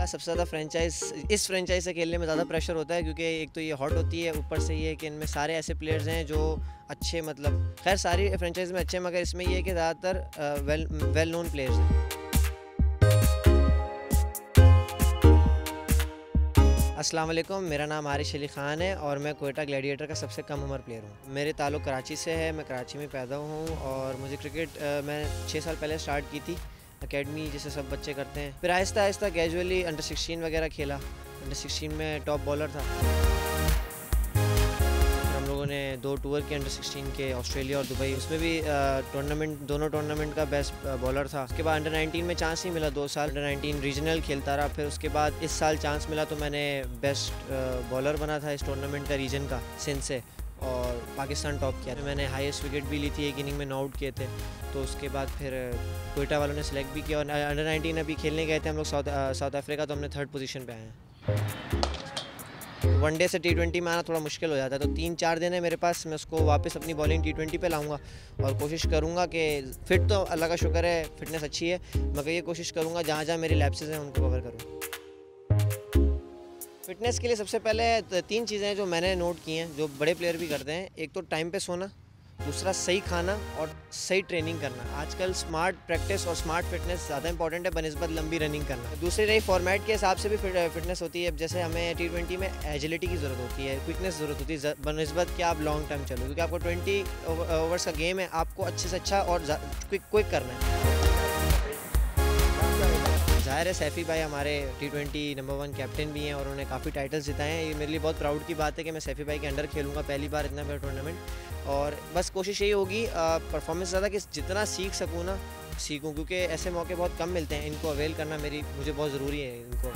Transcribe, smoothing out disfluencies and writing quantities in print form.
सबसे ज़्यादा इस फ्रेंचाइज़ से खेलने में ज़्यादा प्रेशर होता है, क्योंकि एक तो ये हॉट होती है, ऊपर से ये है कि इनमें सारे ऐसे प्लेयर्स हैं जो अच्छे, मतलब खैर सारी फ्रेंचाइज़ में अच्छे हैं, मगर इसमें ये है कि ज़्यादातर वेल नोन प्लेयर्स हैं। अस्सलाम वालेकुम, मेरा नाम आरिश अली ख़ान है और मैं कोयटा ग्लैडिएटर का सबसे कम उम्र प्लेयर हूँ। मेरे ताल्लुक़ कराची से है, मैं कराची में पैदा हूँ और मुझे क्रिकेट मैं 6 साल पहले स्टार्ट की थी, एकेडमी जैसे सब बच्चे करते हैं। फिर आहिस्ता आहिस्ता कैजुअली अंडर 16 वगैरह खेला। अंडर 16 में टॉप बॉलर था। हम लोगों ने 2 टूर किए अंडर 16 के, ऑस्ट्रेलिया और दुबई। उसमें भी दोनों टूर्नामेंट का बेस्ट बॉलर था। उसके बाद अंडर 19 में चांस नहीं मिला, 2 साल अंडर 19 रीजनल खेलता रहा। फिर उसके बाद इस साल चांस मिला तो मैंने बेस्ट बॉलर बना था इस टूर्नामेंट का, रीजन का, सिंध से, और पाकिस्तान टॉप किया। मैंने हाईएस्ट विकेट भी ली थी, एक इनिंग में 9 आउट किए थे। तो उसके बाद फिर कोयटा वालों ने सेलेक्ट भी किया और अंडर 19 अभी खेलने गए थे हम लोग साउथ अफ्रीका, तो हमने 3rd पोजीशन पे आए हैं। वनडे से T20 में आना थोड़ा मुश्किल हो जाता है, तो 3-4 दिन है मेरे पास, मैं उसको वापस अपनी बॉलिंग T20 पे लाऊंगा और कोशिश करूंगा कि फ़िट तो अल्लाह का शुक्र है, फ़िटनेस अच्छी है, मगर ये कोशिश करूंगा जहाँ जहाँ मेरी लैप्सेस हैं उनको कवर करूँ। फ़िटनेस के लिए सबसे पहले 3 चीज़ें हैं जो मैंने नोट की हैं, जो बड़े प्लेयर भी करते हैं। एक तो टाइम पे सोना, दूसरा सही खाना और सही ट्रेनिंग करना। आजकल स्मार्ट प्रैक्टिस और स्मार्ट फिटनेस ज़्यादा इंपॉर्टेंट है बनिस्बत लंबी रनिंग करना। दूसरी रही फॉर्मेट के हिसाब से भी फिटनेस होती है। जैसे हमें T20 में एजिलिटी की ज़रूरत होती है, क्विकनेस ज़रूरत होती है बनिस्बत कि आप लॉन्ग टर्म चलो, क्योंकि आपको 20 ओवर्स का गेम है, आपको अच्छे से अच्छा और क्विक करना है। ज़ाहिर है सैफ़ी भाई हमारे T20 नंबर 1 कैप्टन भी हैं और उन्होंने काफ़ी टाइटल्स जिताए हैं। ये मेरे लिए बहुत प्राउड की बात है कि मैं सैफ़ी भाई के अंडर खेलूँगा पहली बार इतना बड़ा टूर्नामेंट। और बस कोशिश यही होगी परफॉर्मेंस ज़्यादा कि जितना सीख सकूँ ना सीखूँ, क्योंकि ऐसे मौके बहुत कम मिलते हैं, इनको अवेल करना मुझे बहुत ज़रूरी है इनको।